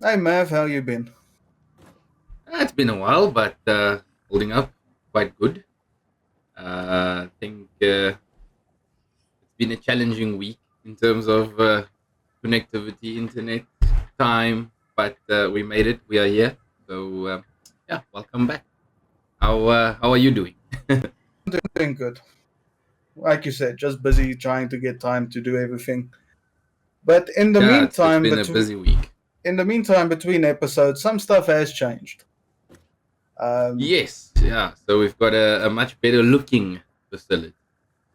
Hey Mav, how you been? It's been a while, but holding up quite good. I think it's been a challenging week in terms of connectivity, internet, time, but we made it. We are here. So, yeah, welcome back. How are you doing? Doing good. Like you said, just busy trying to get time to do everything. But Yeah, it's been a busy week. in the meantime, between episodes, some stuff has changed. Um, Yes, yeah. So we've got a much better looking facility.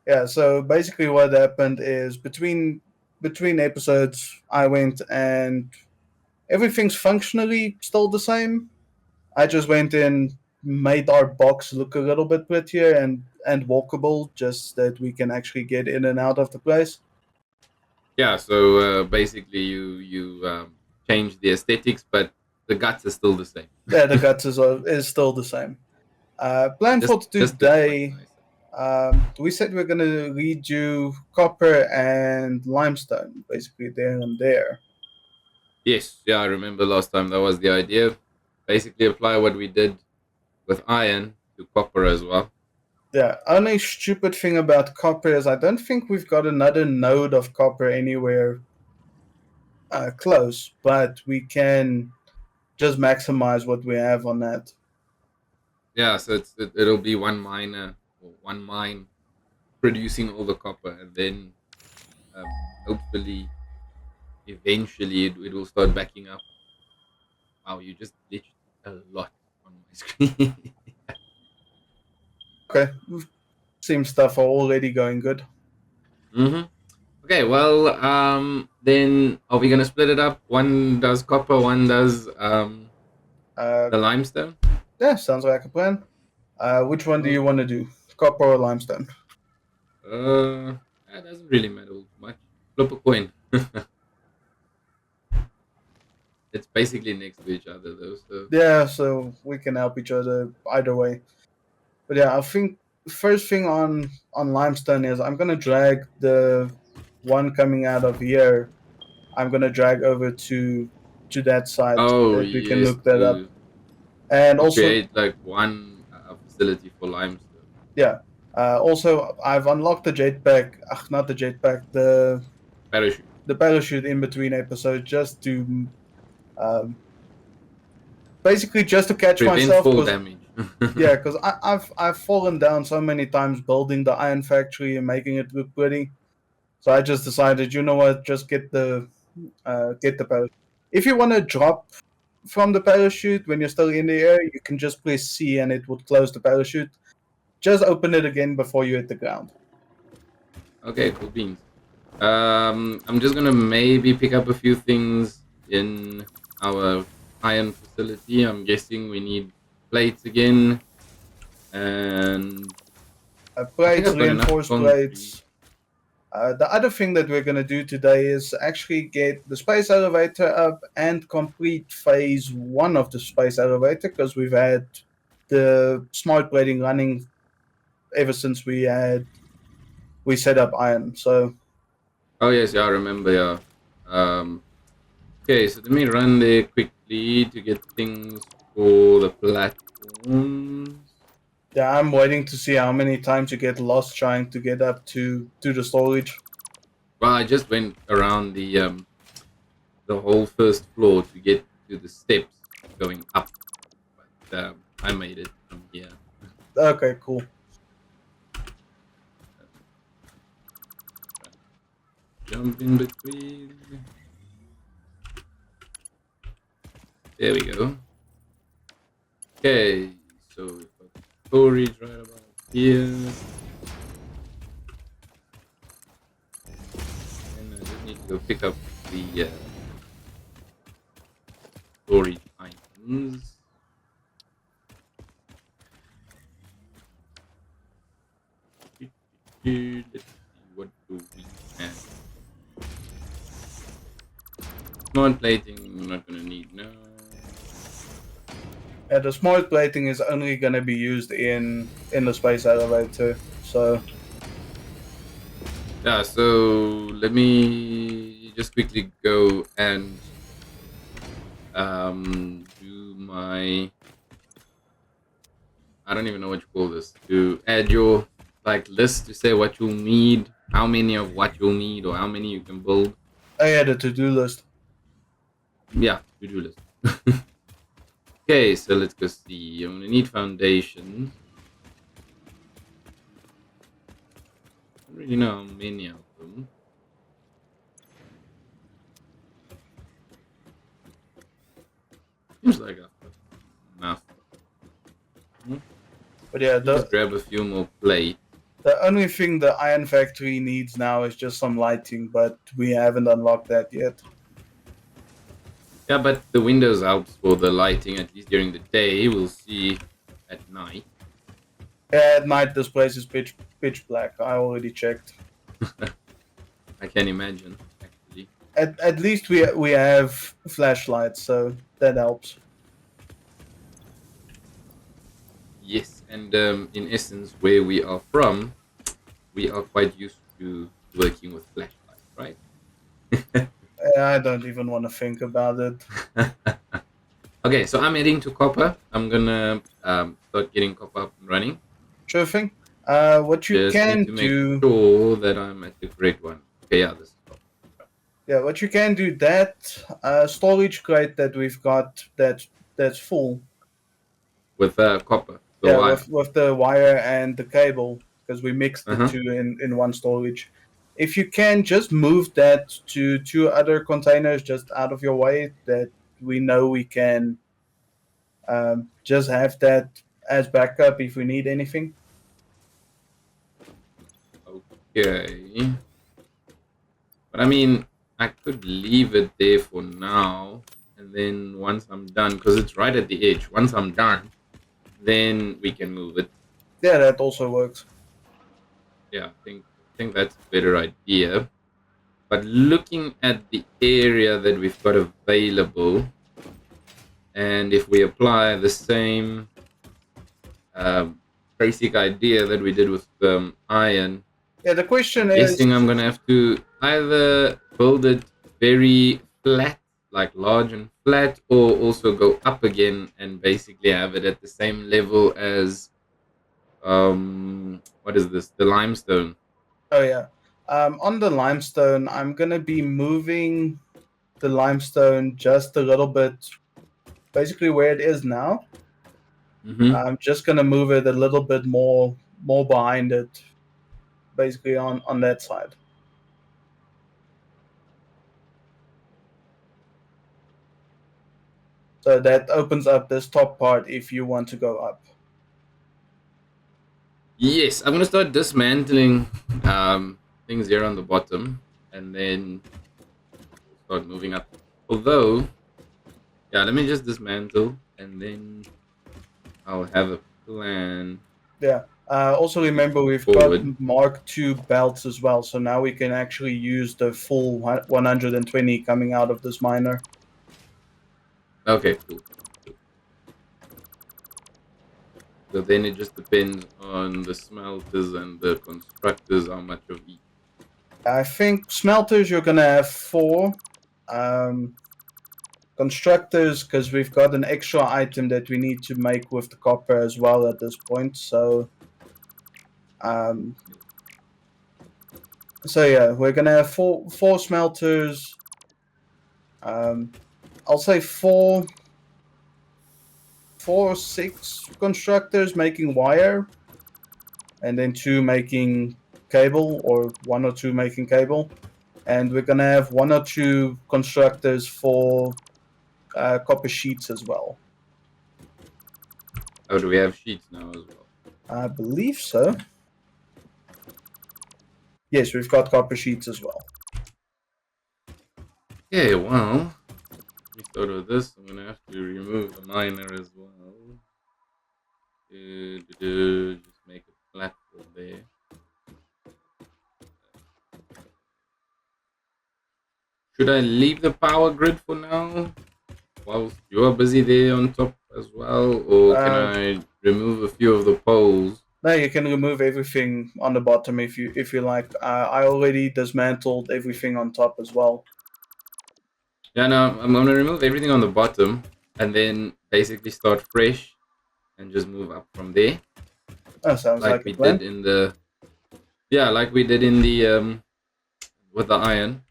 yeah. So basically, what happened is between episodes, I went and everything's functionally still the same. I just went in, made our box look a little bit prettier and walkable, just that we can actually get in and out of the place. Yeah. So basically, you change the aesthetics, but the guts are still the same. Yeah, the guts is still the same. Plan just for just a touch today. nicer. We said we're gonna redo copper and limestone, basically there and there. Yes, yeah, I remember last time that was the idea. Basically, apply what we did with iron to copper as well. Yeah, only stupid thing about copper is I don't think we've got another node of copper anywhere close, but we can just maximize what we have on that. Yeah, so it'll be one miner or one mine producing all the copper, and then hopefully, eventually, it will start backing up. Wow, you just glitched a lot on my screen. Okay, seems stuff are already going good. hmm Okay, well, then are we gonna split it up? One does copper, one does Uh, the limestone. yeah, sounds like a plan. Which one do you want to do, copper or limestone? That doesn't really matter too much. Flip a coin. It's basically next to each other though. So Yeah, so we can help each other either way. But yeah, I think first thing on limestone is I'm gonna drag the one coming out of here. I'm gonna drag over to that side oh that we can yes, look that up. And to also, create like one facility for limestone yeah, also I've unlocked the jetpack. Not the jetpack. parachute. The parachute in between episodes just to um, basically just to catch Prevent myself fall because damage. yeah, because I've fallen down so many times building the iron factory and making it look pretty. So I just decided, you know what, just get the parachute. If you want to drop from the parachute when you're still in the air, you can just press C and it would close the parachute. Just open it again before you hit the ground. Okay, cool beans. I'm just gonna maybe pick up a few things in our iron facility. I'm guessing we need plates again, and I think Plates, I've got enough reinforced concrete. plates. The other thing that we're going to do today is actually get the space elevator up and complete phase one of the space elevator because we've had the smart plating running ever since we set up iron. So Oh yes, yeah, I remember. Yeah. Um, Okay, so let me run there quickly to get things for the platforms. yeah, I'm waiting to see how many times you get lost trying to get up to the storage. Well, I just went around the whole first floor to get to the steps going up, but I made it from here. Okay, cool. Jump in between. There we go. Okay, so we've got storage right about here, and I just need to go pick up the storage items. Let's see, what do we have? Smart plating, I'm not gonna need now. Yeah, the smart plating is only going to be used in the space elevator. So Yeah, so let me just quickly go and do my, I don't even know what you call this, to add your like list to say what you'll need, how many of what you'll need, or how many you can build. I had a to-do list. Yeah, to do list. Okay, so let's go see. I'm gonna need foundations. I don't really know how many of them. Seems like I've got enough. Hmm? But yeah, Let me just grab a few more plates. the only thing the Iron Factory needs now is just some lighting, but we haven't unlocked that yet. Yeah, but the windows helps for the lighting, at least during the day. We'll see at night. Yeah, at night this place is pitch black. I already checked. I can imagine, actually. At least we have flashlights, so that helps. Yes, and in essence, where we are from, we are quite used to working with flashlights, right? I don't even want to think about it. Okay, so I'm heading to copper. I'm gonna start getting copper up and running. Sure thing. What you Just need can to make do, sure that I'm at the correct one. Okay, yeah, this is copper. yeah, what you can do, that storage crate that we've got that's full. With copper, the Yeah, wire. with the wire and the cable, because we mixed Uh the huh. two in one storage. If you can just move that to two other containers just out of your way, that we know we can just have that as backup if we need anything. Okay. But I mean, I could leave it there for now, and then once I'm done, because it's right at the edge. Once I'm done, then we can move it. Yeah, that also works. Yeah, I think that's a better idea. But looking at the area that we've got available, and if we apply the same um, basic idea that we did with iron, Yeah, the I'm question is, guessing I'm gonna have to either build it very flat, like large and flat, or also go up again and basically have it at the same level as what is this? The limestone. oh yeah, on the limestone, I'm gonna be moving the limestone just a little bit, basically where it is now. Mm-hmm. I'm just gonna move it a little bit more behind it, basically on that side. So that opens up this top part if you want to go up. Yes, I'm gonna start dismantling things here on the bottom, and then we'll start moving up. Although, yeah, let me just dismantle, and then I'll have a plan Yeah. Also moving remember we've got forward. Mark II belts as well, so now we can actually use the full 120 coming out of this miner. Okay, cool. Cool. So then it just depends on the smelters and the constructors how much of each. I think smelters you're gonna have four. Um, Constructors, because we've got an extra item that we need to make with the copper as well at this point. Um, so yeah, we're gonna have four smelters. I'll say four or six constructors making wire, and then two making cable, or one or two making cable. And we're gonna have one or two constructors for copper sheets as well. Oh, do we have sheets now as well? I believe so. Yes, we've got copper sheets as well. Okay, well, let me start with this. I'm gonna have to remove the miner as well. Just make a platform there. Should I leave the power grid for now whilst you're busy there on top as well, or can Uh, I remove a few of the poles? no, you can remove everything on the bottom if you like. I already dismantled everything on top as well. Yeah, no, I'm gonna remove everything on the bottom and then basically start fresh and just move up from there, That sounds like like a we did plan. in the yeah, like we did in the with the iron.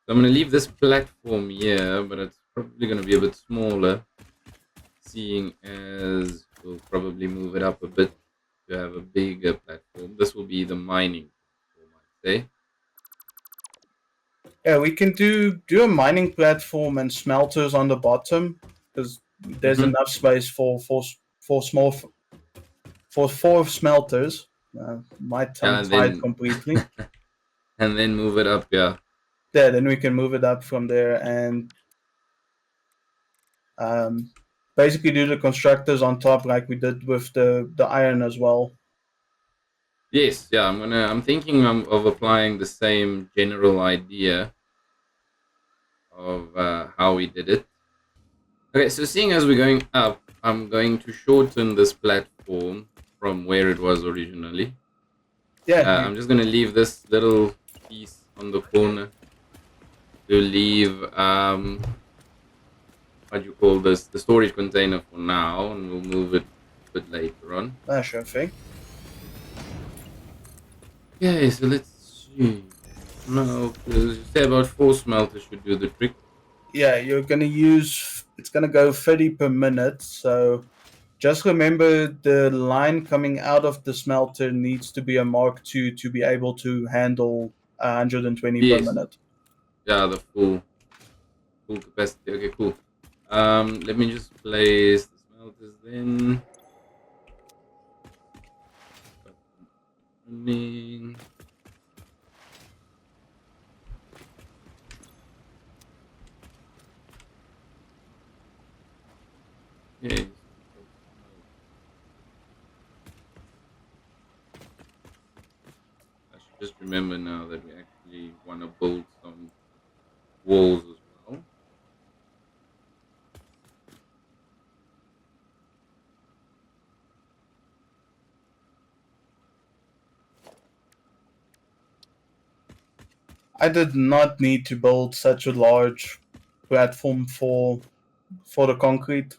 So I'm gonna leave this platform here, but it's probably gonna be a bit smaller, seeing as we'll probably move it up a bit to have a bigger platform. This will be the mining platform, I'd say. Yeah, we can do a mining platform and smelters on the bottom because there's Mm-hmm. enough space for small for four smelters. My Yeah, tongue and tied then completely. and then move it up. Yeah. Yeah, then we can move it up from there and um, basically do the constructors on top like we did with the iron as well. Yes. Yeah. I'm thinking of applying the same general idea of how we did it. Okay. So seeing as we're going up, I'm going to shorten this platform from where it was originally. Yeah, you, I'm just gonna leave this little piece on the corner to leave what do you call this, the storage container for now, and we'll move it a bit later on. sure thing. Okay, so let's see. Smelters. You say about four smelters should do the trick. Yeah, you're gonna use. It's gonna go 30 per minute. So just remember the line coming out of the smelter needs to be a Mark II to be able to handle 120 per Yes. minute. Yeah, the full capacity. Okay, cool. Let me just place the smelters then. Got them running. Okay, so we've got smelters. I should just remember now that we actually want to build some walls as well. I did not need to build such a large platform for the concrete.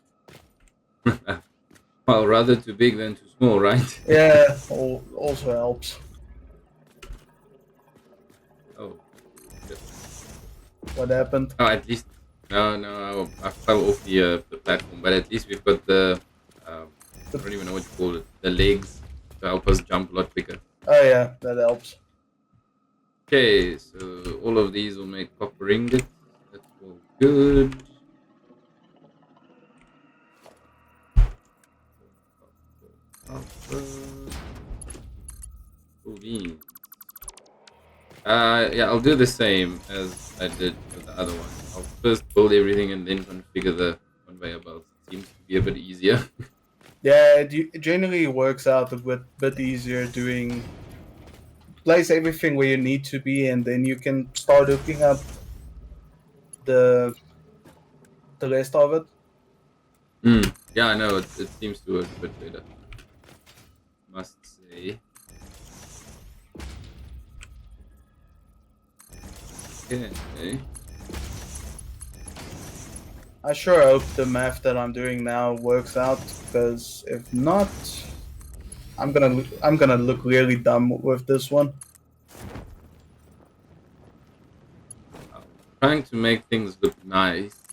Well, rather too big than too small, right? Yeah, also helps. Oh, shit. What happened? Oh, at least no, no, I fell off the platform, but at least we've got the I don't even know what you call it, the legs to help us jump a lot quicker. Oh yeah, that helps. Okay, so all of these will make copper ingots. That's all good. Copper, copper. Cool beans. Yeah, I'll do the same as I did with the other one. I'll first build everything and then configure the conveyor belts. It seems to be a bit easier. Yeah, it generally works out a bit easier doing place everything where you need to be, and then you can start hooking up the the rest of it. Yeah, I know it seems to work a bit better. Must say. Okay. I sure hope the math that I'm doing now works out, because if not, I'm gonna look really dumb with this one. Trying to make things look nice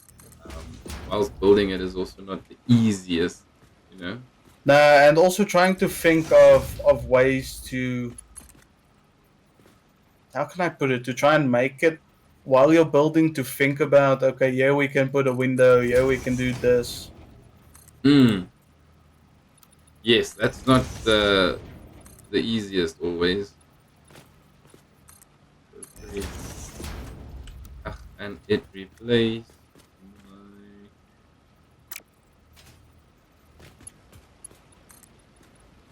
whilst building it is also not the easiest, you know? Nah, and also trying to think of ways to, how can I put it, to try and make it while you're building, to think about, okay, yeah, we can put a window, yeah, we can do this. Mm, yes, that's not the easiest always. So fresh. And it replaced my.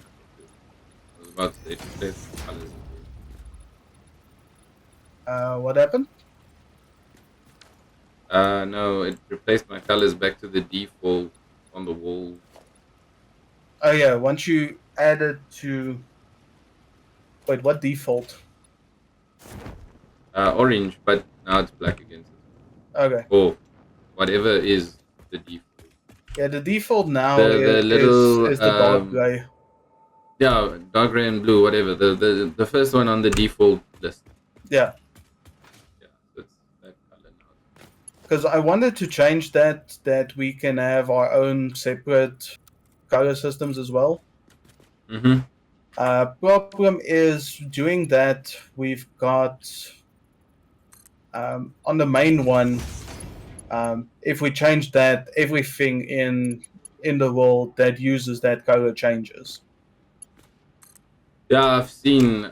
Okay. I was about to say it replaced my colors again. What happened? No, it replaced my colors back to the default on the walls. Oh yeah, once you add it to, wait, what default? Orange, but now it's black again. So it's fine. Okay. or whatever is the default. Yeah, the default now The little is the dark gray. yeah, dark gray and blue, whatever. The first one on the default list. Yeah, Yeah, so it's that color now. because I wanted to change that we can have our own separate color systems as well. Mm-hmm. Problem is doing that. We've got on the main one. If we change that, everything in the world that uses that color changes. Yeah, I've seen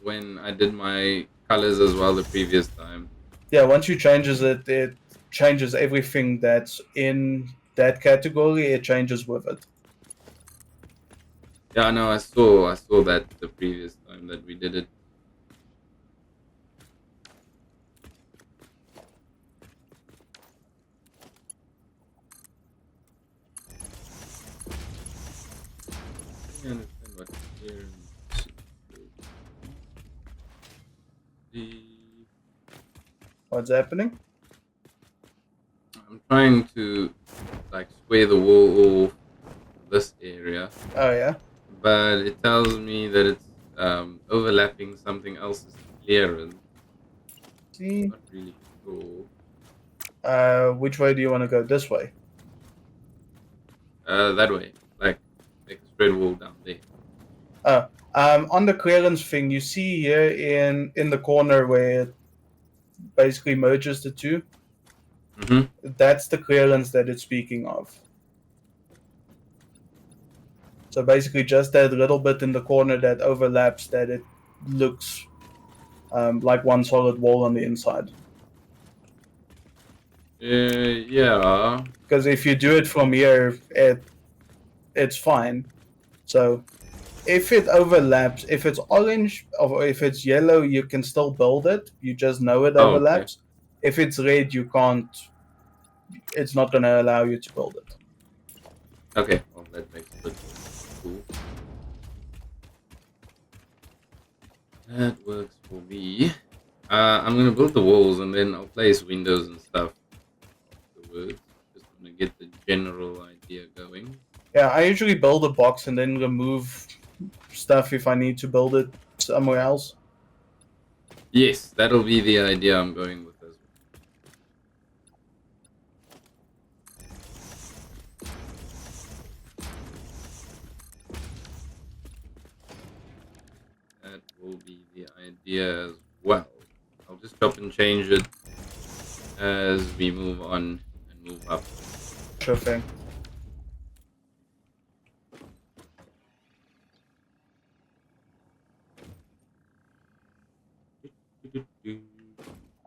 when I did my colors as well the previous time. Yeah, once you changes it, it changes everything that's in that category. It changes with it. Yeah, no, I saw that the previous time that we did it. I understand what clearance is. The What's happening? I'm trying to like square the wall off this area, Oh yeah. but it tells me that it's overlapping something else's clearance. See, Not really sure. which way do you want to go? This way. That way, like make a straight wall down there. Oh, on the clearance thing, you see here in the corner where it basically merges the two. Mm-hmm. That's the clearance that it's speaking of. So basically, just that little bit in the corner that overlaps, that it looks like one solid wall on the inside. Yeah. Because if you do it from here, it's fine. So if it overlaps, if it's orange or if it's yellow, you can still build it. You just know it Oh, okay. overlaps. If it's red, you can't. It's not going to allow you to build it. Okay. Well, that makes a bit more sense. Cool. That works for me. I'm gonna build the walls and then I'll place windows and stuff afterwards. Just want to get the general idea going. Yeah, I usually build a box and then remove stuff if I need to build it somewhere else. Yes, that'll be the idea I'm going with as well. That will be the idea as well. I'll just chop and change it as we move on and move up. Sure thing.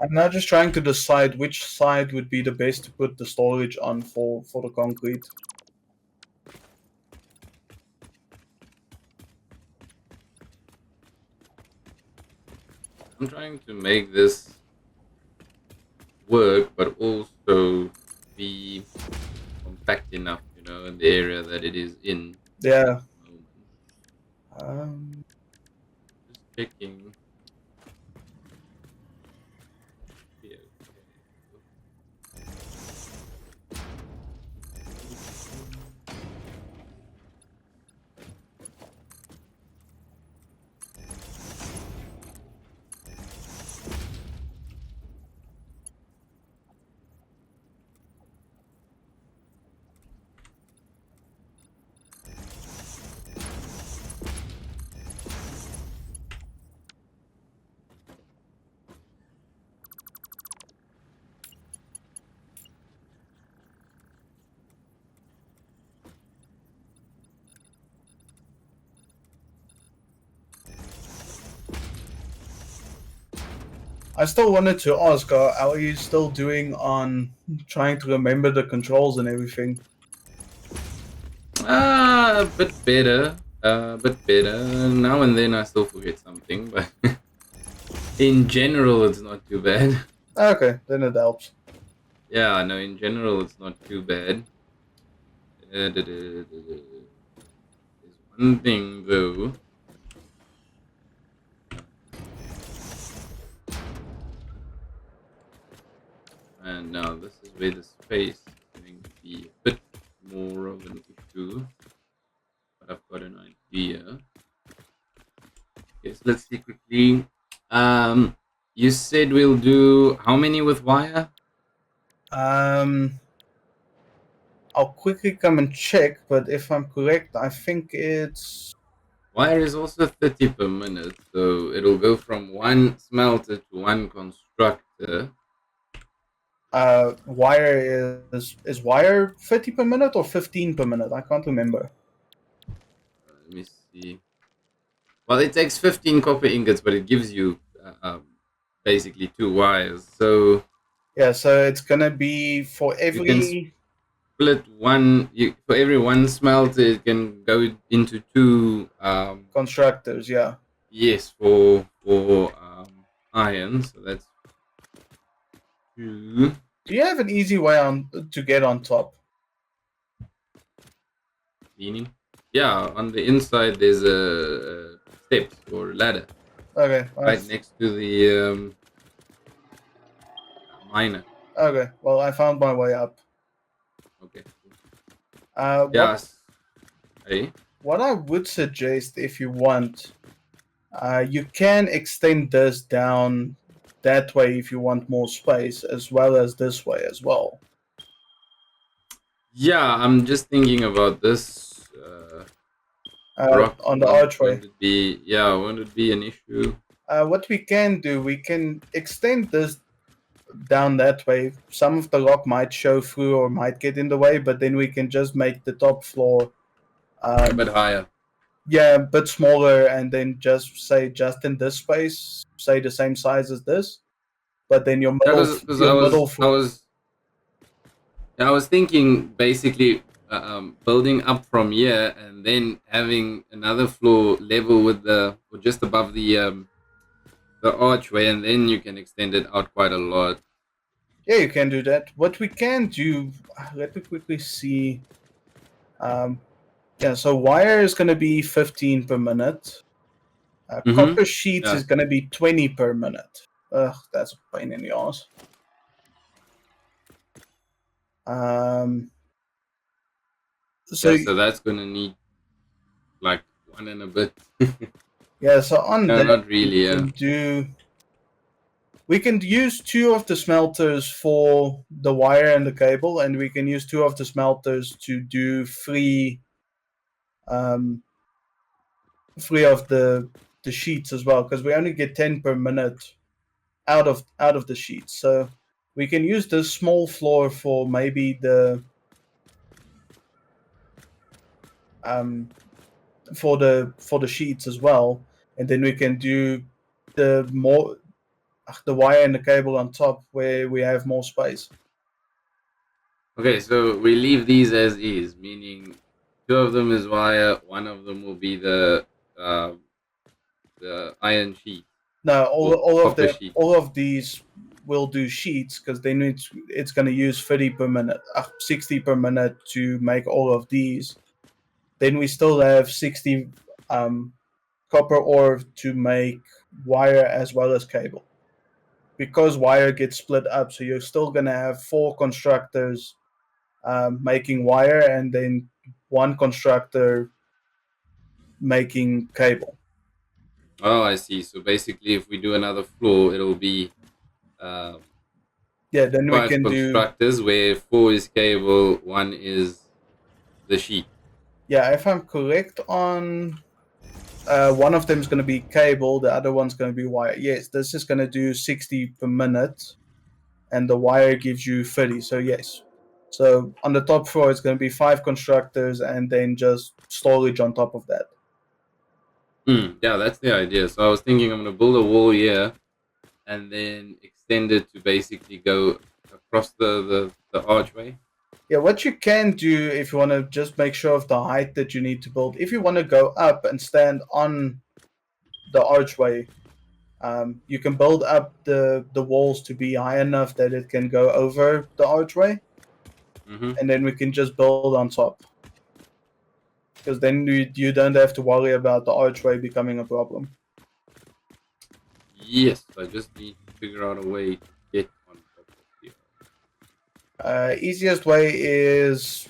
I'm now just trying to decide which side would be the best to put the storage on for the concrete. I'm trying to make this work, but also be compact enough, in the area that it is in Yeah. at the moment. Um, Just checking. Yeah, okay. I still wanted to ask, how are you still doing on trying to remember the controls and everything? A bit better. A bit better. Now and then I still forget something, but in general, it's not too bad. Okay, then it helps. Yeah, no, in general, it's not too bad. There's one thing, though. And now this is where the space is going to be a bit more of an issue. But I've got an idea. Yes, let's see quickly. You said we'll do how many with wire? Um, I'll quickly come and check, but if I'm correct, I think it's Wire is also 30 per minute, so it'll go from one smelter to one constructor. wire is wire 30 per minute or 15 per minute? I can't remember. Let me see. Well, it takes 15 copper ingots, but it gives you basically two wires. So Yeah, so it's gonna be for you can every split one. For every one smelter, it can go into two. constructors. Yeah. Yes, for iron. So that's two. Do you have an easy way on to get on top? Meaning, yeah, on the inside there's a steps or ladder Okay. right next to the miner. Okay. Well, I found my way up. Okay. Uh, what Yes. Hey. what I would suggest, if you want, you can extend this down that way if you want more space, as well as this way as well. Yeah, I'm just thinking about this. Rock On the won't archway. it be? Yeah, won't it be an issue? What we can do, we can extend this down that way. Some of the rock might show through or might get in the way, but then we can just make the top floor, A bit higher. yeah, a bit smaller, and then just in this space, say the same size as this. But then Yeah, because your middle I floor. was yeah, I was thinking basically building up from here and then having another floor level with the or just above the archway, and then you can extend it out quite a lot. Yeah, you can do that. What we can do, let me quickly see. Um, yeah, so wire is going to be 15 per minute. Mm-hmm. Copper sheets Yeah. is going to be 20 per minute. Ugh, that's a pain in the ass. Um, so Yeah. So that's gonna need like one and a bit. yeah, so on No, that not really. Yeah. we can use two of the smelters for the wire and the cable, and we can use two of the smelters to do um, three of the sheets as well, because we only get 10 per minute out of the sheets. So we can use this small floor for maybe um, for the sheets as well, and then we can do the more the wire and the cable on top where we have more space. Okay, so we leave these as is, meaning two of them is wire, one of them will be uh, the iron sheet Now or copper sheet. all of these will do sheets because then it's going to use 30 per minute, 60 per minute to make all of these. Then we still have 60 um, copper ore to make wire as well as cable. Because wire gets split up, so you're still going to have four constructors making wire and then one constructor making cable. Oh, I see. So basically, if we do another floor, it'll be um, Yeah, then we five can do. constructors, where four is cable, one is the sheet. Yeah, if I'm correct on one of them is going to be cable, the other one's going to be wire. Yes, this is going to do 60 per minute, and the wire gives you 30. So, yes. So, on the top floor, it's going to be five constructors and then just storage on top of that. Yeah, that's the idea. So I was thinking I'm gonna build a wall here and then extend it to basically go across the archway. Yeah, what you can do if you want to just make sure of the height that you need to build, if you want to go up and stand on the archway, you can build up the walls to be high enough that it can go over the archway, Mm-hmm. and then we can just build on top. Because then you don't have to worry about the archway becoming a problem. Yes, I just need to figure out a way to get on top of here. Easiest way is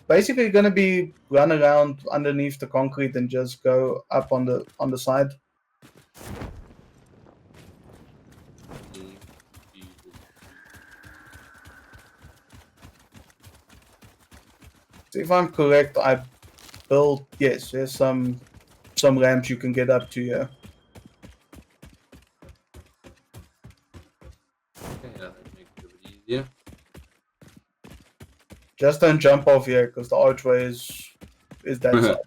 basically going to be run around underneath the concrete and just go up on the side. Mm, Jesus. So if I'm correct, I built, yes, there's some ramps you can get up to here. Okay, yeah, that makes it a bit easier. Just don't jump off here because the archway is that side.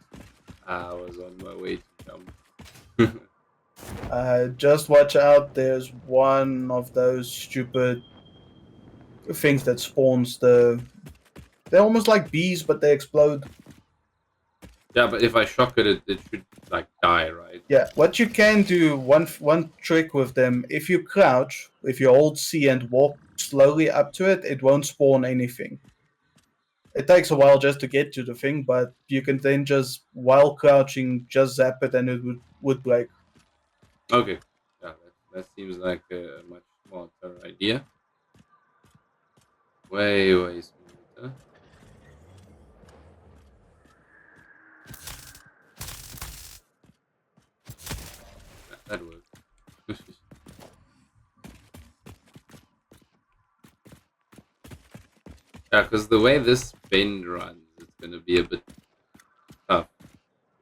I was on my way to jump. Just watch out. There's one of those stupid things that spawns the. They're almost like bees, but they explode. Yeah, but if I shock it, it should like die, right? Yeah, what you can do, one trick with them, if you crouch, if you hold C and walk slowly up to it, it won't spawn anything. It takes a while just to get to the thing, but you can then just, while crouching, just zap it and it would break. Okay. Yeah, that seems like a much smarter idea. Way smarter. That works. Yeah, because the way this bend runs, it's going to be a bit tough to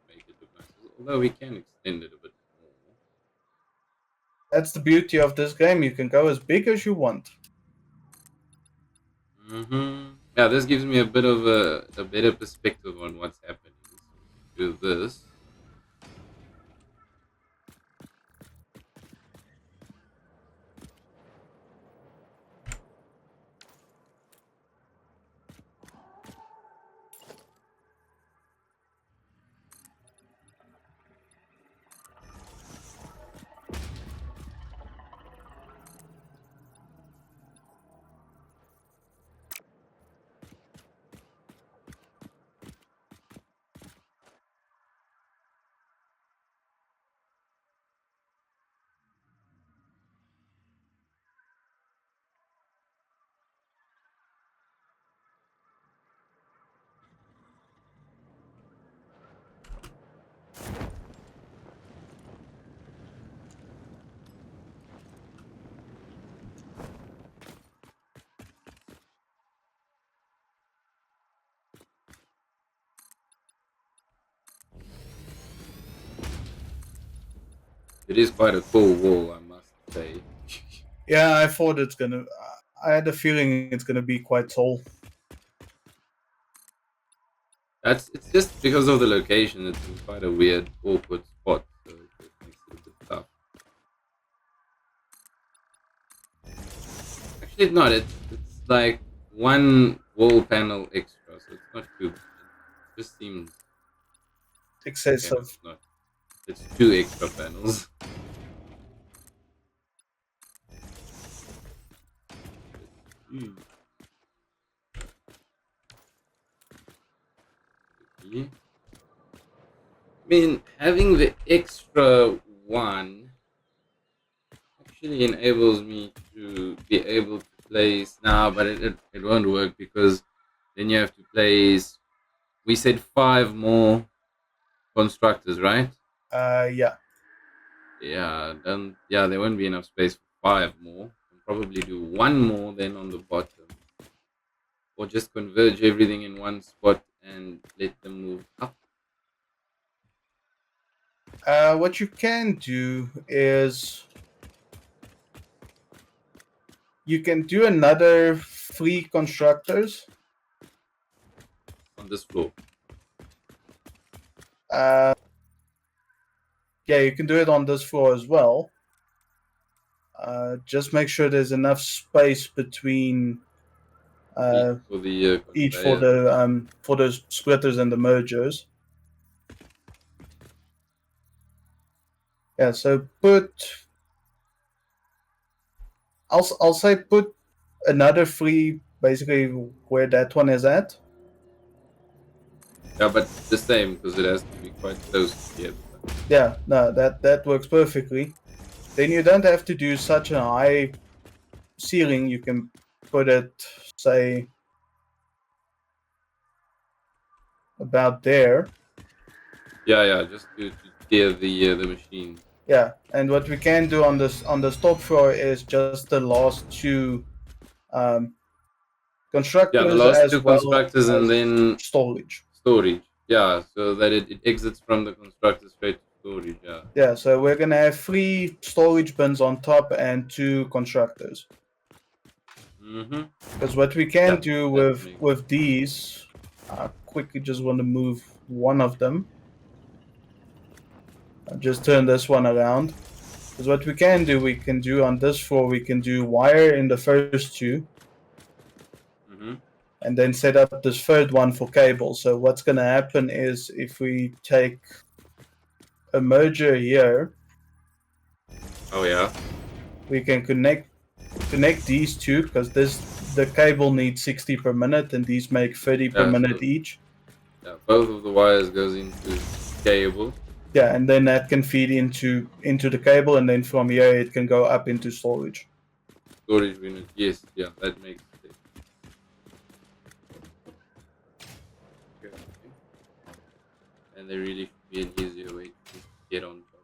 make it look nice. Although we can extend it a bit more. That's the beauty of this game. You can go as big as you want. Yeah, this gives me a bit of a better perspective on what's happening. So we do this. It is quite a cool wall, I must say. Yeah, I thought it's gonna. I had a feeling it's gonna be quite tall. It's just because of the location. It's in quite a weird, awkward spot, so it just makes it a bit tough. Actually, it's not. It's like one wall panel extra, so it's not too bad. It just seems okay. No, Excessive. it's not. It's two extra panels. Hmm. Okay. I mean, having the extra one actually enables me to be able to place now, but it won't work because then you have to place. We said five more constructors, right? Yeah. Yeah, then yeah, there won't be enough space for five more. I'll probably do one more then on the bottom, or just converge everything in one spot and let them move up. What you can do is you can do another 3 constructors. On this floor. Uh, yeah, you can do it on this floor as well. Just make sure there's enough space between For the each conveyor. for the splitters and the mergers. Yeah, so I'll say put another 3 basically where that one is at. Yeah, but the same because it has to be quite close together. Yeah, no, that works perfectly. Then you don't have to do such a high ceiling. You can put it, say, about there. Yeah, just to clear the machine. Yeah, and what we can do on this top floor is just the last two um, Yeah, the constructors last as two well constructors and as then storage. storage. Yeah, so that it exits from the constructor straight to storage. Yeah. Yeah, so we're gonna have 3 storage bins on top and 2 constructors. Mm-hmm. Because what we can Yeah, do that makes. with these, I quickly just want to move one of them. I'll just turn this one around. Because what we can do on this floor, we can do wire in the first two, Mm-hmm. and then set up this third one for cable. So what's gonna happen is if we take a merger here, Oh yeah. we can connect these two because the cable needs 60 per minute and these make 30 per Yeah. minute So each. yeah, both of the wires goes into cable Yeah, and then that can feed into the cable, and then from here it can go up into storage. storage unit. Yes. Yeah, that makes sense. Okay. And there really should be an easier way to just get on top.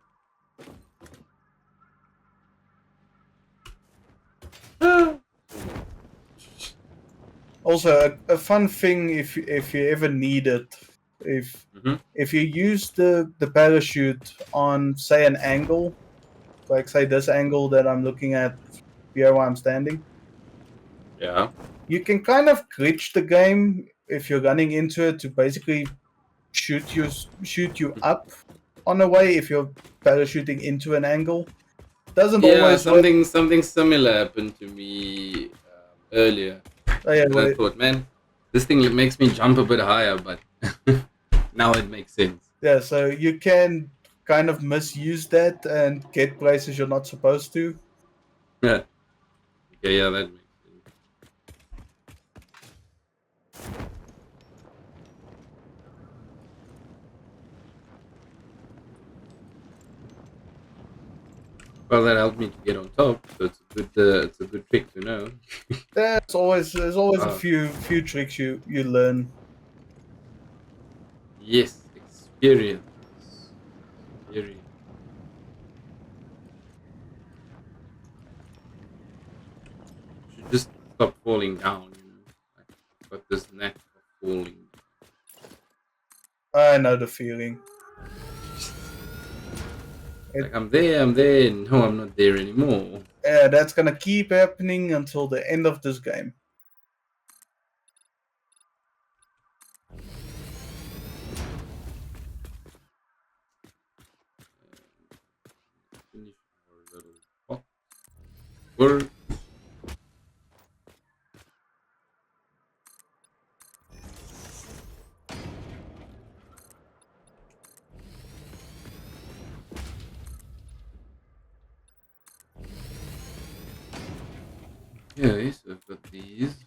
Also, a fun thing if you ever need it, if Mm-hmm. if you use the parachute on say an angle, like say this angle that I'm looking at here while I'm standing, Yeah. you can kind of glitch the game if you're running into it to basically shoot you up on a way if you're parachuting into an angle. Doesn't Yeah, always work. something similar happened to me earlier, Oh, yeah, and I thought, man, this thing makes me jump a bit higher, but now it makes sense. yeah, so you can kind of misuse that and get places you're not supposed to. Yeah. Okay, yeah, that makes sense. Well, that helped me to get on top, so it's a good trick to know. There's always a Uh, few tricks you learn. yes, experience. Experience. Should just stop falling down. Like, I've got this knack of falling. I know the feeling. It Like I'm there. No, I'm not there anymore. Yeah, that's gonna keep happening until the end of this game. Finish our little box work. Okay, so I've got these.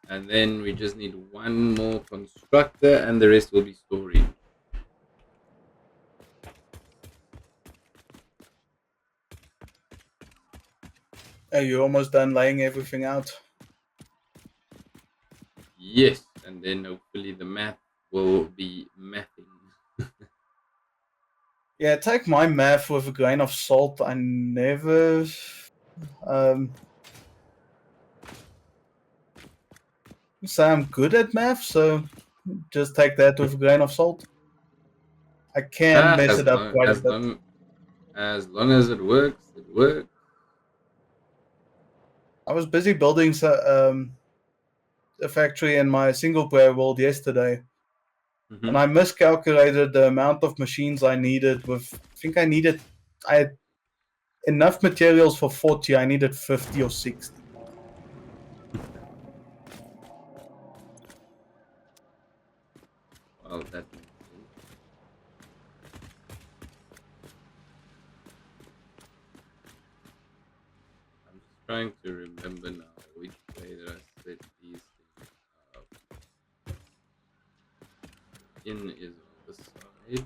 And then we just need one more constructor and the rest will be storage. Are you almost done laying everything out? Yes, and then hopefully the math will be mathing. Yeah, take my math with a grain of salt. I never um, say I'm good at math, so just take that with a grain of salt. I can Ah, mess it up quite a bit. as long as it works, it works. I was busy building a factory in my single player world yesterday, and Mm-hmm. I miscalculated the amount of machines I needed. I had enough materials for 40. I needed 50 or 60. Well, that makes sense. I'm just trying to remember now which way that I set these things up. In is on this side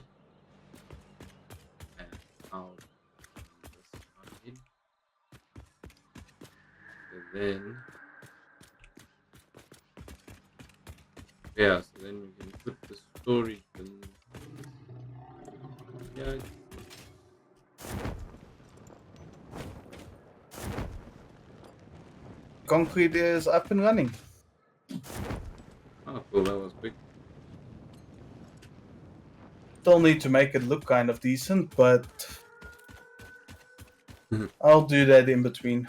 and out on this side. then yeah, so then we can put the storage bin. Yeah. Concrete is up and running. Oh, cool. That was quick. Still need to make it look kind of decent, but I'll do that in between.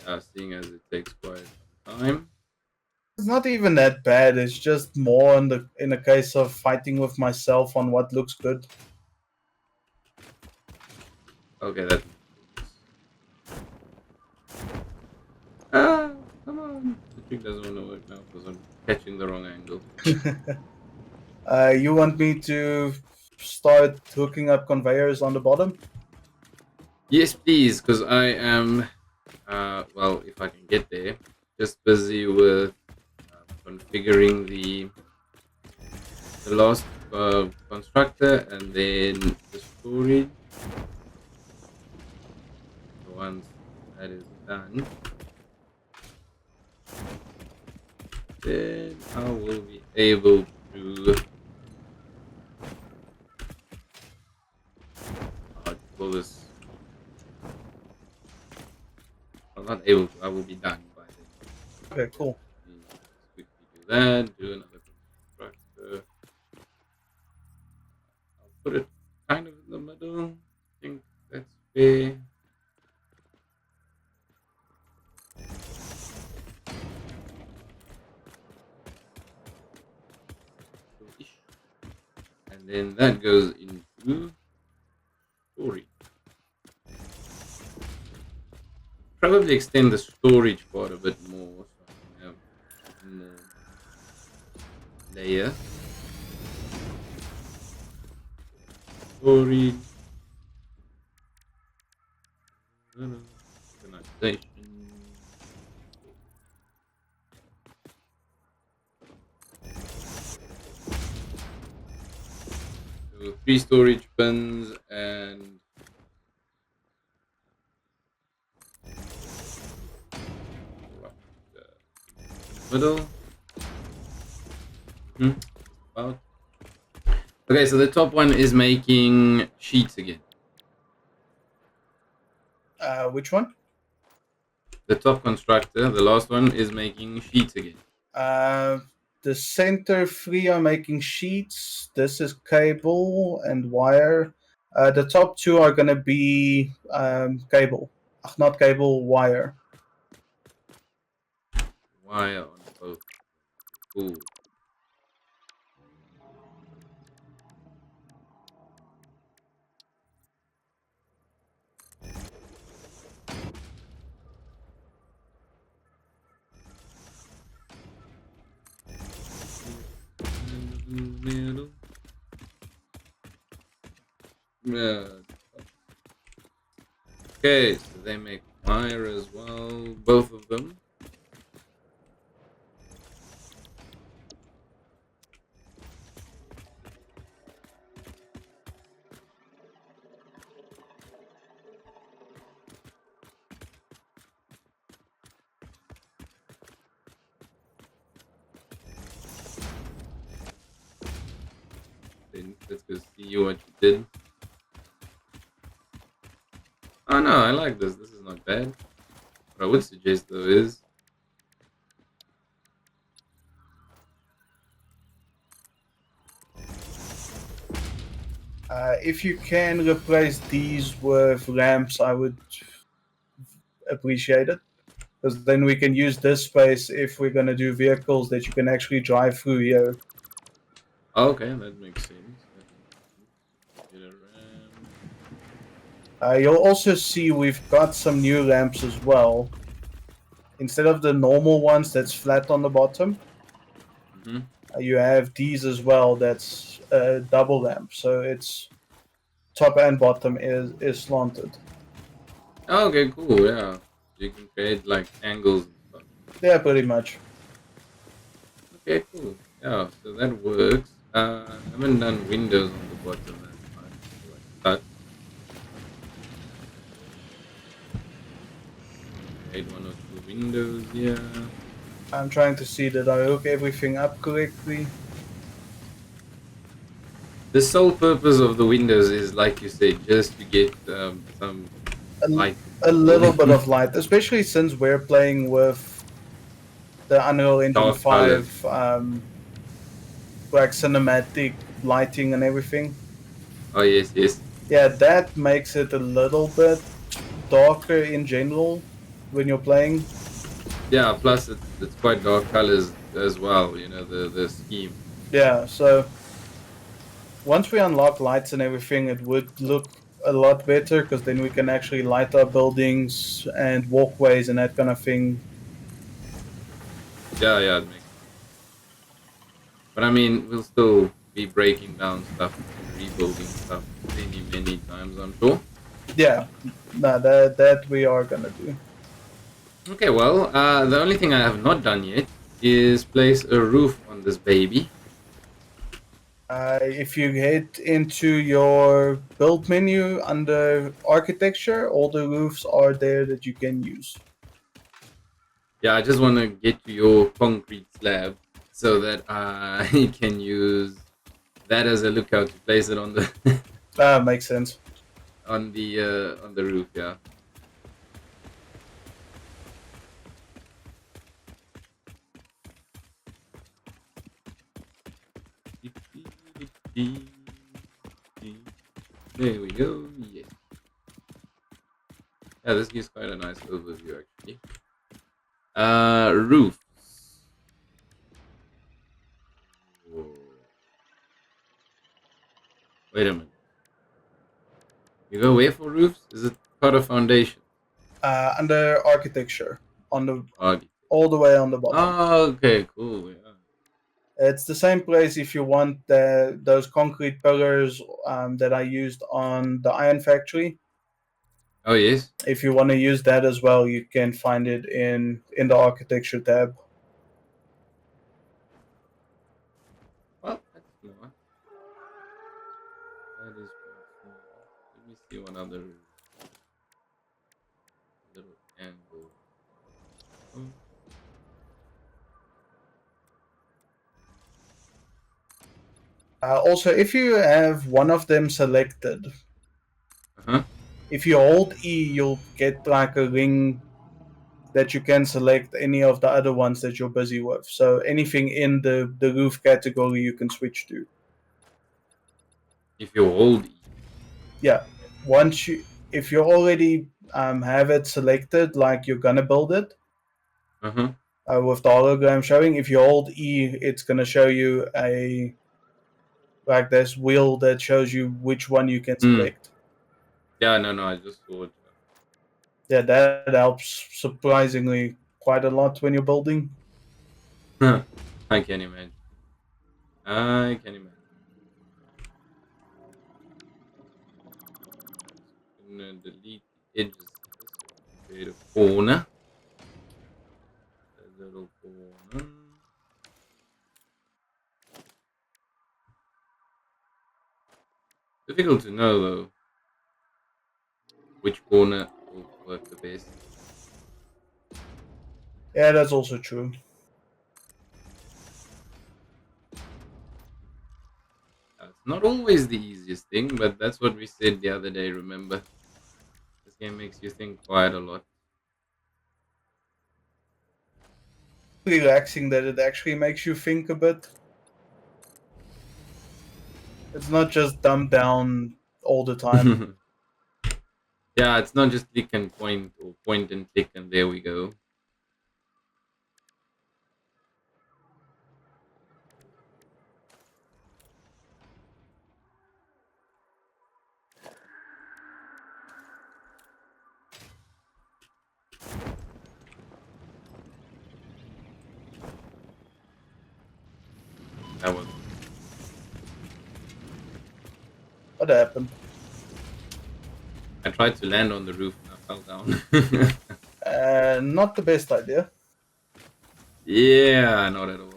Yeah, seeing as it takes quite some time. It's not even that bad. It's just more in the case of fighting with myself on what looks good. Okay, that makes sense. Ah, come on. The trick doesn't want to work now because I'm catching the wrong angle. You want me to start hooking up conveyors on the bottom? Yes, please, because I am, well, if I can get there, just busy with configuring the last constructor and then the storage. So once that is done, then I will be able to call this. I'm not able to. I will be done by then. Okay, cool. Let's quickly do that. Do another constructor. I'll put it kind of in the middle. I think that's fair. Ish. And then that goes into storage. Probably extend the storage part a bit more so I can have one more layer. Storage. Organization. So 3 storage bins and what, in the middle. About. Okay, so the top one is making sheets again. Which one? The top constructor, the last one, is making sheets again. The center three are making sheets. This is cable and wire. The top two are gonna be cable. Not cable, wire. Wire on both. Cool. Middle. Yeah. Okay, so they make wire as well, both of them. Then let's go see what you did. Oh no, I like this. This is not bad. What I would suggest though is If you can replace these with ramps, I would appreciate it. Because then we can use this space if we're going to do vehicles that you can actually drive through here. okay, that makes sense. Get a ram. You'll also see we've got some new ramps as well. Instead of the normal ones that's flat on the bottom, you have these as well that's double ramp. So it's top and bottom is slanted. Oh, okay, cool. Yeah, you can create like angles and stuff. Yeah, pretty much. Okay, cool. Yeah, so that works. I haven't done windows on the bottom. That's fine. So I start. windows here. I'm trying to see that I hook everything up correctly. The sole purpose of the windows is, like you said, just to get some A, light a in the little bit building. of light, especially since we're playing with the Unreal Engine Dark colors. 5, like cinematic lighting and everything. Oh yes, yes. Yeah, that makes it a little bit darker in general when you're playing. Yeah. Plus, it's quite dark colors as well. You know the scheme. Yeah, so once we unlock lights and everything, it would look a lot better because then we can actually light up buildings and walkways and that kind of thing. Yeah, yeah, it makes sense. But I mean, we'll still be breaking down stuff and rebuilding stuff many times, I'm sure. Yeah, no, that we are gonna do. Okay, well, the only thing I have not done yet is place a roof on this baby. If you head into your build menu under architecture, all the roofs are there that you can use. Yeah, I just want to get to your concrete slab so that I can use that as a lookout to place it on the That makes sense. on the roof. Yeah. There we go. Yes. Yeah, this gives quite a nice overview actually. Roofs. Whoa. Wait a minute. You go where for roofs? Is it part of foundation? Under architecture, on the Architect. all the way on the bottom. Oh, okay, cool. Yeah. It's the same place if you want those concrete pillars that I used on the Iron Factory. Oh, yes. If you want to use that as well, you can find it in the architecture tab. Well, that's smart. That is quite smart. Let me see one other little angle. Oh, Also, if you have one of them selected, uh-huh. if you hold E, you'll get like a ring that you can select any of the other ones that you're busy with. So anything in the roof category you can switch to. If you hold E. Yeah, once you if you already have it selected, like you're gonna build it Uh-huh. with the hologram showing, if you hold E, it's gonna show you a like this wheel that shows you which one you can Hmm. select. Yeah, no, I just saw it. Yeah, that helps surprisingly quite a lot when you're building. I can imagine. I can imagine. I'm gonna delete the edges here so we can create a corner. A little corner. Difficult to know though which corner will work the best. Yeah, that's also true. It's not always the easiest thing, but that's what we said the other day, remember? This game makes you think quite a lot. Relaxing that it actually makes you think a bit. It's not just dumbed down all the time. Yeah, it's not just click and point or point and click and there we go. That was weird. What happened? I tried to land on the roof and I fell down. Not the best idea. Yeah, not at all.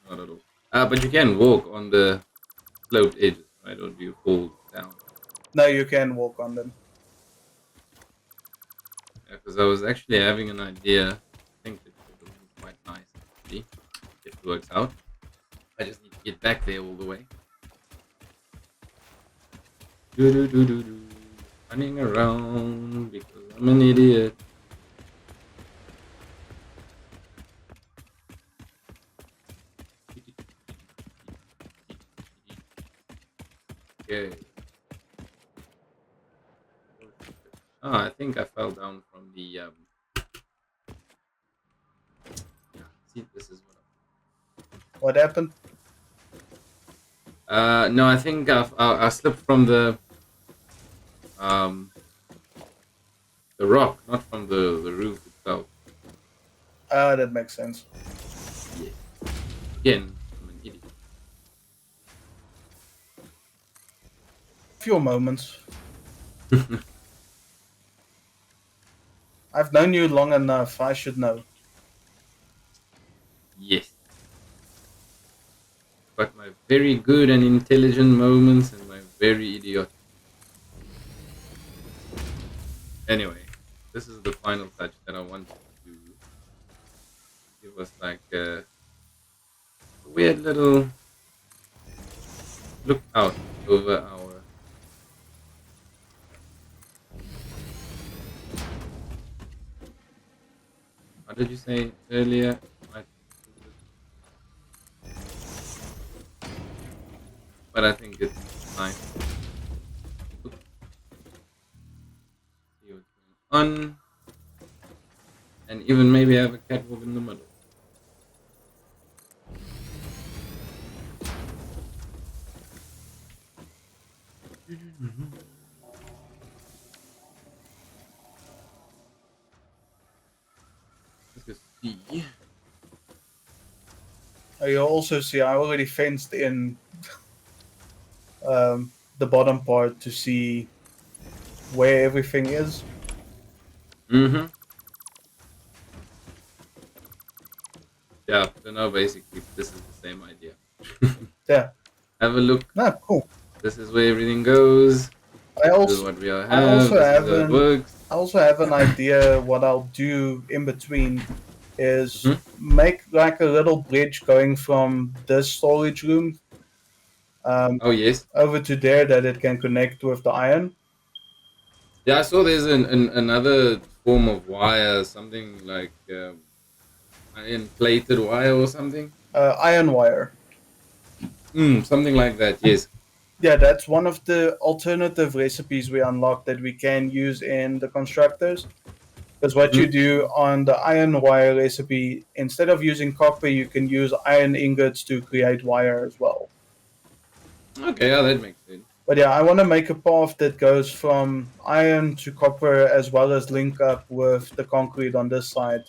Not at all. But you can walk on the sloped edges, right? Or do you fall down? No, you can walk on them. Because I was actually having an idea. eventually, if it works out. I just need to get back there all the way. Do. Running around because I'm an idiot. Okay. Oh, I think I fell down from the Yeah, see, this is what. What happened? No, I think I slipped from um the rock, not from the roof itself. That makes sense. Yes. Again, I'm an idiot. Few moments. I've known you long enough. I should know. Yes. Got my very good and intelligent moments and my very idiotic. Anyway, this is the final touch that I wanted to give us like a weird little look out over our. What did you say earlier? But I think it's nice. Oops, see what's going on, and even maybe have a catwalk in the middle. Let's go see. You also see I already fenced in the bottom part to see where everything is. Mm-hmm. Yeah, so now basically this is the same idea. Yeah. Have a look. Ah, cool. This is where everything goes. I This is also what we all I have. also This is have how it an works. I also have an idea. What I'll do in between is Mhm. make like a little bridge going from this storage room Oh yes. over to there that it can connect with the iron. Yeah, I saw there's another form of wire, something like iron plated wire or something. Iron wire. Something like that. Yes. Yeah, that's one of the alternative recipes we unlock that we can use in the constructors. Because what you Hmm. do on the iron wire recipe, instead of using copper, you can use iron ingots to create wire as well. Okay, yeah, that makes sense. But yeah, I want to make a path that goes from iron to copper as well as link up with the concrete on this side.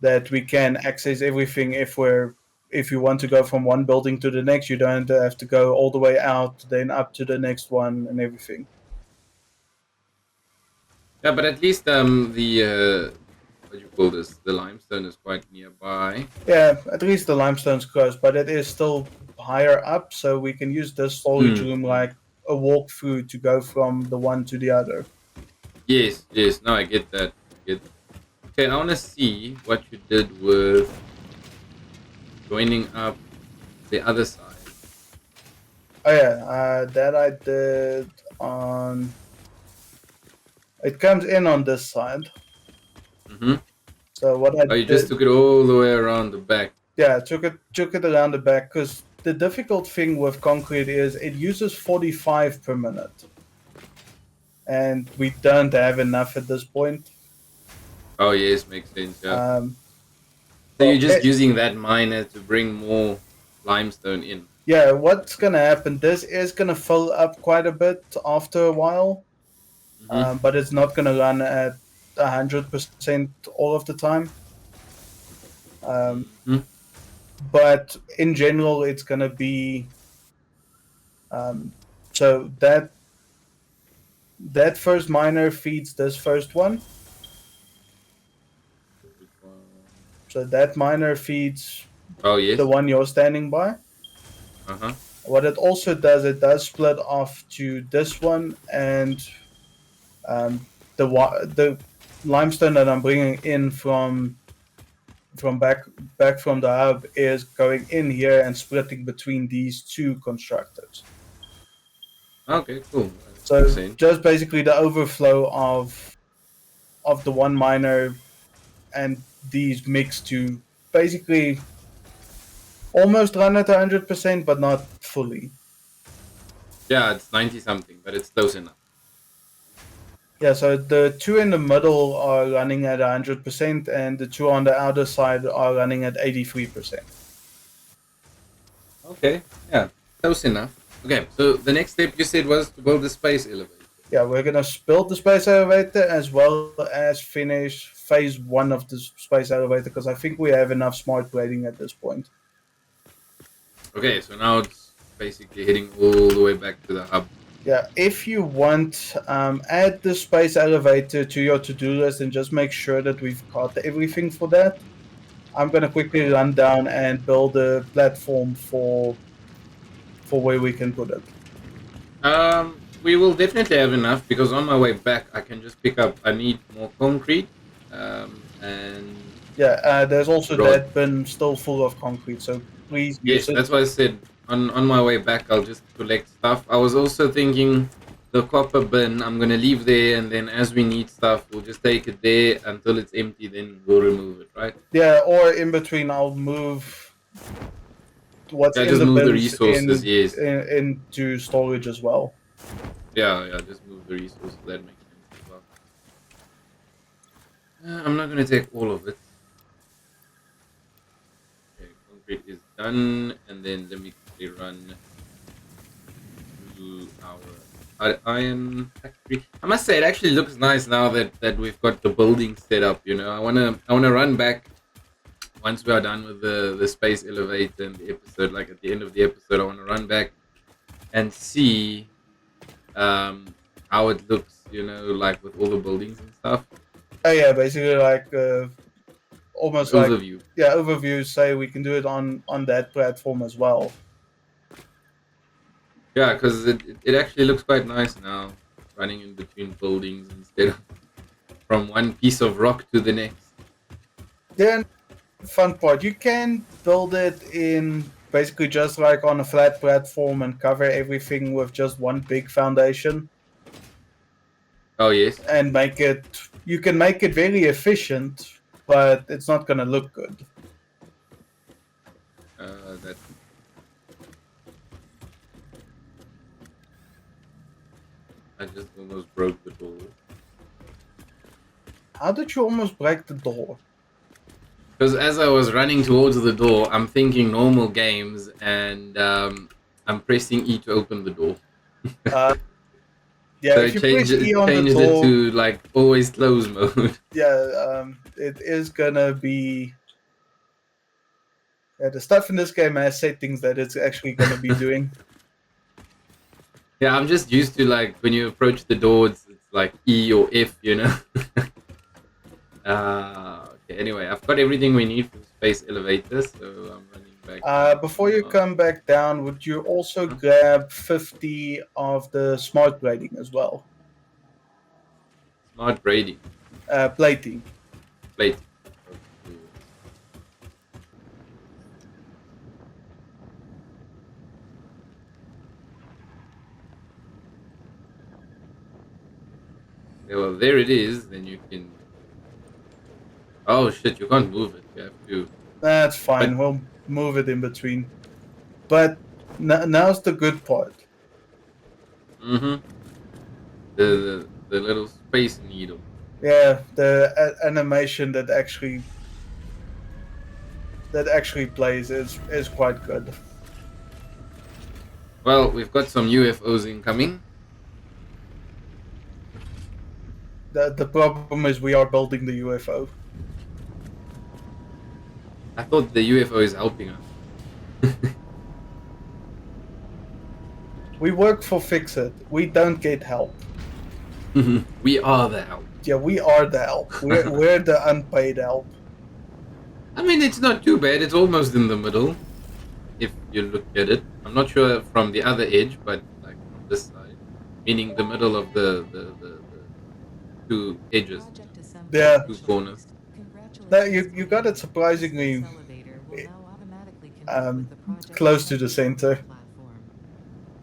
That we can access everything if you want to go from one building to the next, you don't have to go all the way out, then up to the next one and everything. Yeah, but at least the what do you call this? The limestone is quite nearby. Yeah, at least the limestone's close, but it is still higher up, so we can use this storage room Mm. like a walkthrough to go from the one to the other. Yes, yes. No, I get that. I get. Okay, I want to see what you did with joining up the other side. Oh yeah, that I did on. It comes in on this side. Mm-hmm. So what I Oh, you just did, took it all the way around the back. yeah, took it around the back because the difficult thing with concrete is it uses 45 per minute, and we don't have enough at this point. Oh, yes, makes sense. Yeah. Um, So you're well, just using that miner to bring more limestone in. yeah, what's gonna happen? This is gonna fill up quite a bit after a while, Mm-hmm. but it's not gonna run at 100% all of the time. Um, Mm-hmm. but in general, it's gonna be um, so that first miner feeds this first one. Which one? So that miner feeds Oh, the yes. one you're standing by. Uh-huh. What it also does, it does split off to this one and um, the limestone that I'm bringing in from back from the hub is going in here and splitting between these two constructors. Okay, cool. That makes So sense. just basically the overflow of the one miner and these mix to basically almost run at 100%, but not fully. Yeah, it's 90 something, but it's close enough. Yeah, so the two in the middle are running at 100%, and the two on the outer side are running at 83%. Okay, yeah, close enough. Okay, so the next step you said was to build the space elevator. Yeah, we're gonna build the space elevator as well as finish phase one of the space elevator because I think we have enough smart grading at this point. Okay, so now it's basically heading all the way back to the hub. Yeah, if you want, add the space elevator to your to-do list and just make sure that we've got everything for that. I'm gonna quickly run down and build a platform for where we can put it. We will definitely have enough because on my way back, I can just pick up. I need more concrete, and Yeah, there's also rod. that bin still full of concrete, so please use Yes, it. that's why I said on my way back, I'll just collect stuff. I was also thinking the copper bin I'm gonna leave there, and then as we need stuff, we'll just take it there until it's empty. Then we'll remove it, right? Yeah, or in between, I'll move what's Yeah, in just the move the bins resources. Yes. into storage as well. Yeah, yeah, just move the resources. That makes sense as well. I'm not gonna take all of it. Okay, concrete is done, and then let me quickly run to our iron factory. I must say, it actually looks nice now that we've got the building set up. You know, I wanna run back once we are done with the space elevator and the episode. Like at the end of the episode, I wanna run back and see how it looks. You know, like with all the buildings and stuff. Oh yeah, basically like An almost like overview. yeah overviews say we can do it on that platform as well. Yeah, because it actually looks quite nice now, running in between buildings instead of from one piece of rock to the next. Then fun part, you can build it in basically just like on a flat platform and cover everything with just one big foundation Oh yes, and make it. You can make it very efficient, but it's not gonna look good. that I just almost broke the door How did you almost break the door? because as I was running towards the door, I'm thinking normal games, and I'm pressing E to open the door. Uh, yeah, So if it you press E on the changed it door, to like always close mode. yeah, it is gonna be. Yeah, the stuff in this game has settings that it's actually gonna be doing. Yeah, I'm just used to like when you approach the door, it's like E or F, you know. Okay. Anyway, I've got everything we need for the space elevator, so I'm running back Before you now. come back down, would you also Huh? grab 50 of the smart grading as well? Smart braiding, Plating. plating. Okay, cool. Okay, well, there it is. Then you can. Oh shit! You can't move it. You have to. That's fine. But We'll move it in between. But now's the good part. mm-hmm. The little space needle. Yeah, the animation that actually plays is quite good. Well, we've got some UFOs incoming. The problem is we are building the UFO. I thought the UFO is helping us. We work for Fix It. We don't get help. We are the help. Yeah, we are the help. We're the unpaid help. I mean, it's not too bad. It's almost in the middle, if you look at it. I'm not sure from the other edge, but like from this side, meaning the middle of the two edges, Yeah, two corners. that you got it surprisingly Space elevator will now automatically connect with um, the Project close to the Assembly working center. platform.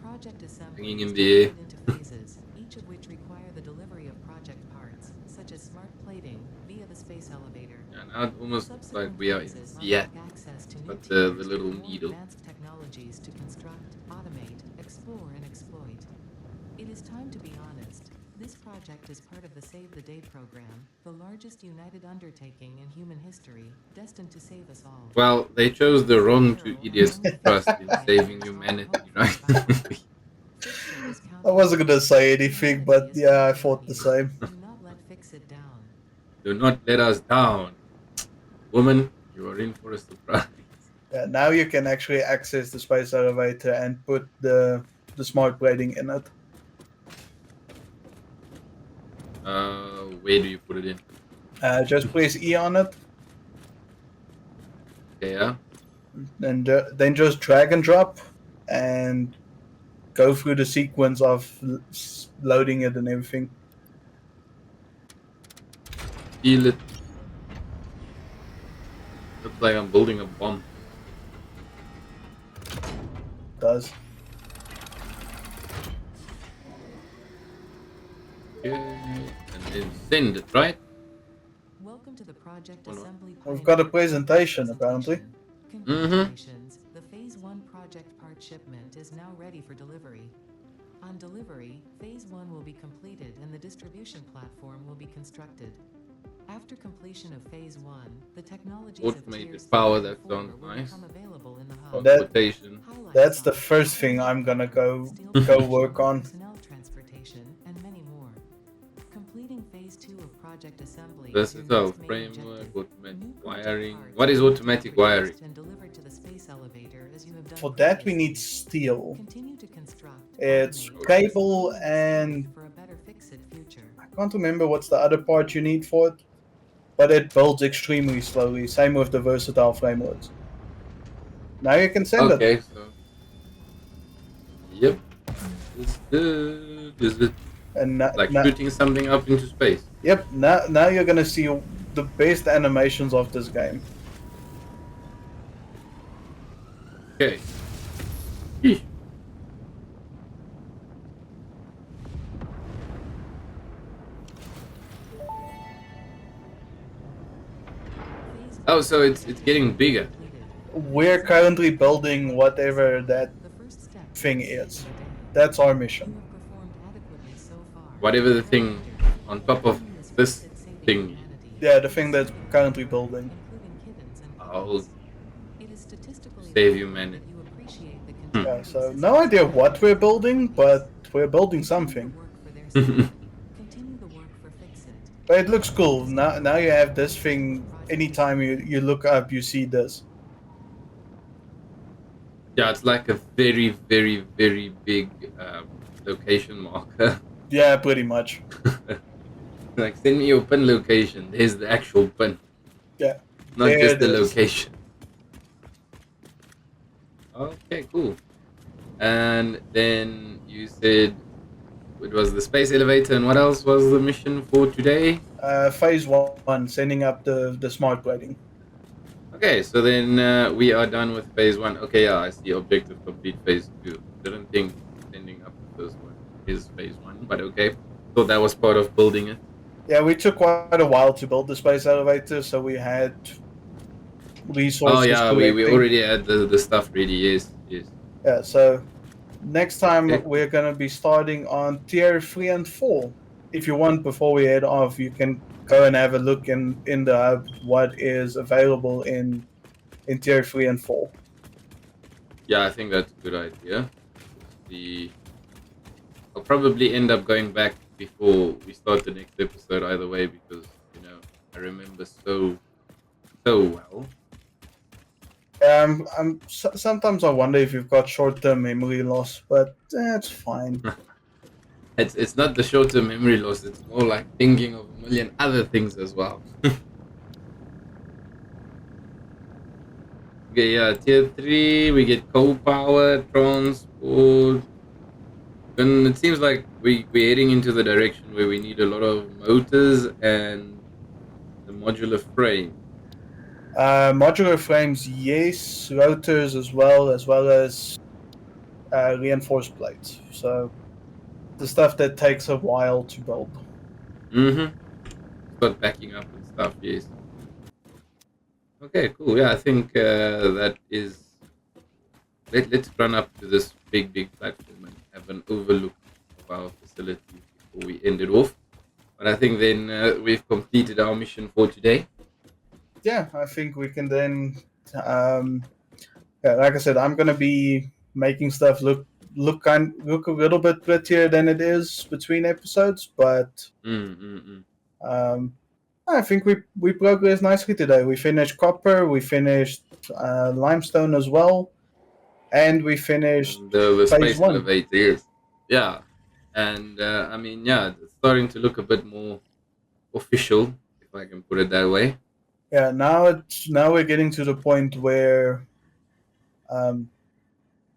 Project Hanging Assembly is in the air. divided into phases, each of which require the delivery of project parts, such as smart plating, via the space elevator. Yeah, now it almost looks like Subsequent we are in phases unlock Seattle. access to It's new got the tiers little and more needle. advanced technologies to construct, automate, explore, and exploit. It is time to be honest. This project is part of the Save the Day program, the largest united undertaking in human history, destined to save us all. Well, they chose the Fix It wrong two Hero has idiots to only trust 5 in million saving years on hope humanity, for right? survival. Fix It is I counting wasn't down. gonna say anything, Humanity but is yeah, I counting on thought the you. same. Do not let Fix It down. Do not let us down. Woman, you are in for a surprise. Yeah, now you can actually access the space elevator and put the smart plating in it. Where do you put it in? Just press E on it, Okay, yeah. and then just drag and drop, and go through the sequence of loading it and everything. Feel it. Looks like I'm building a bomb. Does Okay, and then send it, right? Welcome to the Project Or not? Assembly we've got a Pioneer Progress presentation apparently. presentation. Mm-hmm. Congratulations, the Phase 1 project part shipment is now ready for delivery. On delivery, Phase 1 will be completed and the distribution platform will be constructed. After completion of Phase 1, the technologies of Automated Tiers 3 power, and that 4 sounds will nice. become available in the hub. That Transportation. Highlights that's the are first thing I'm automated gonna power, go steel go production, work on. personnel transportation, and many more. Completing Phase 2 of Project Assembly is your Versatile next main framework, objective. automatic New project wiring. parts What will is need to be automatic wiring? produced and delivered to the space elevator as you have done For that we need previously. steel. Continue to construct, It's automate, cable explore, and and exploit for a better Fix-It future. I can't remember what's the other part you need for it, but it builds extremely slowly. Same with the versatile frameworks. Now you can send it. Okay, so yep, it's good. Is it And like shooting something up into space? yep, now you're gonna see the best animations of this game. Okay. Yeesh. Phase Oh, 1 so it's project getting assembly bigger. completed. We're Phase 2 currently project building assembly whatever commenced. that The first step thing was Save is. the Day. That's our You mission. have performed adequately so far. Whatever the A thing reminder, on your top of aim is this Fix-It saving thing. humanity. Yeah, the It is thing that's saving currently everything, building. including kittens and I'll puppies. It is statistically save proven that humanity. you appreciate the Hmm. Yeah, continued so no existence idea of what we're animals and building, puppies. but we're building Continue the something. work for their sake. Continue the work for Fix-It. But it looks It cool. is time Now for you a have new this chapter for thing. Project Anytime Assembly. you look up, you see this. Yeah, it's like a very, very, very big location marker. Yeah, pretty much. Like, send me your pin location. There's the actual pin, Yeah, not there just it the is. location. Okay, cool. And then you said it was the space elevator, and what else was the mission for today? Phase one, sending up the smart plating. Okay, so then we are done with phase one. Okay, yeah, I see. Objective complete phase two. Didn't think sending up the first one is phase one, but okay. Thought that was part of building it. Yeah, we took quite a while to build the space elevator, so we had Oh resources yeah, we collecting. already had the stuff ready. Yes, yes. Yeah, so next time Okay, we're gonna be starting on tier 3 and 4. If you want, before we head off, you can go and have a look in the hub what is available in tier 3 and 4. yeah, I think that's a good idea. Just the I'll probably end up going back before we start the next episode either way because I remember so well. Sometimes I wonder if you've got short-term memory loss, but that's fine. It's not the short term memory loss. It's more like thinking of a million other things as well. Okay, yeah, tier three we get coal power transport. And it seems like we're heading into the direction where we need a lot of motors and the modular frame. Modular frames, yes. Rotors as well as reinforced plates. So the stuff that takes a while to build. Mm-hmm. Start backing up and stuff. Yes. Okay. Cool. Yeah, I think that is. Let's run up to this big platform and have an overlook of our facilities before we end it off. But I think then we've completed our mission for today. Yeah, I think we can then. Um, yeah, like I said, I'm gonna be making stuff look a little bit prettier than it is between episodes, but Mm-mm-mm. um, I think we progressed nicely today. We finished copper, we finished limestone as well, and we finished The phase space one. elevator, yes. Yeah, and I mean, yeah, it's starting to look a bit more official, if I can put it that way. Yeah, now we're getting to the point where um,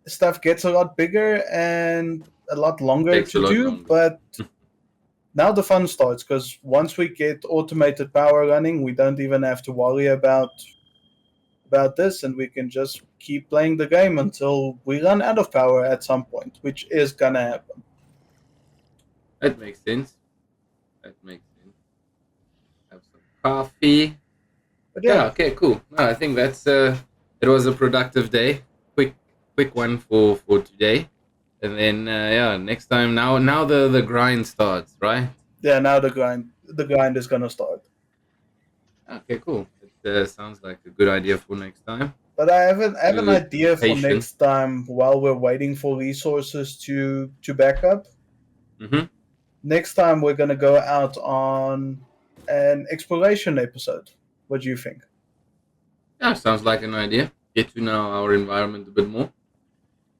stuff gets a lot bigger and a lot longer Takes a to lot do, longer. but now the fun starts because once we get automated power running, we don't even have to worry about this, and we can just keep playing the game until we run out of power at some point, which is gonna happen. That makes sense. That makes sense. Have some coffee. But Yeah. yeah, Okay. Cool. No, I think that's it was a productive day. Quick, quick one for today. And then yeah, next time now the grind starts, right? yeah. Now the grind is gonna start. Okay, cool. It sounds like a good idea for next time. But I have an To be idea for patient. next time while we're waiting for resources to back up. Mm-hmm. Next time we're gonna go out on an exploration episode. What do you think? Yeah, sounds like an idea. Get to know our environment a bit more.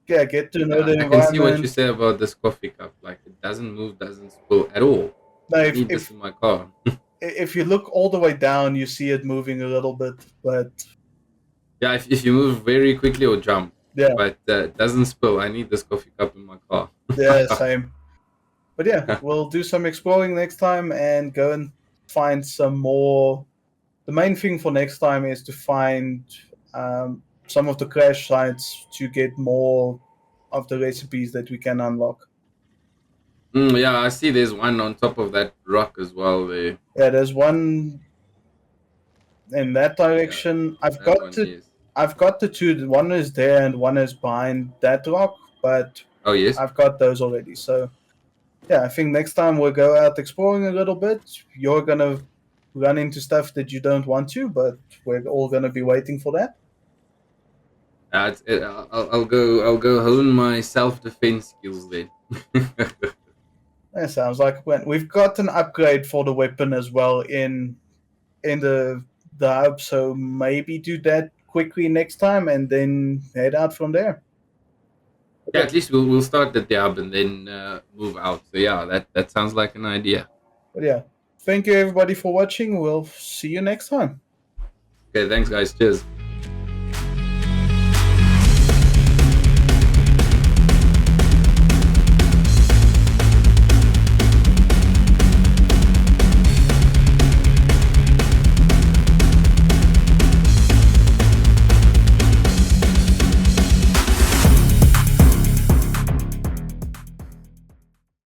Yeah, get to know Yeah, the I can see what you environment. say about this coffee cup. Like it doesn't move, doesn't spill at all. Now, I if need this if in my car. if you look all the way down, you see it moving a little bit, but Yeah, if you move very quickly or jump, yeah, but it doesn't spill. I need this coffee cup in my car. yeah, same. But yeah, we'll do some exploring next time and go and find some more. The main thing for next time is to find some of the crash sites to get more of the recipes that we can unlock. Yeah, I see. There's one on top of that rock as well. There. Yeah, there's one in that Yeah, direction. that one is. I've got the two. One is there and one is behind that rock, but Oh yes. I've got those already. So yeah, I think next time we'll go out exploring a little bit. You're gonna run into stuff that you don't want to, but we're all gonna be waiting for that. I'll go. I'll go hone my self defense skills then. That sounds like a plan. We've got an upgrade for the weapon as well in the hub, so maybe do that quickly next time and then head out from there. Yeah, at least we'll start the dab and then move out. So yeah, that sounds like an idea. But yeah, thank you everybody for watching. We'll see you next time. Okay, thanks guys. Cheers.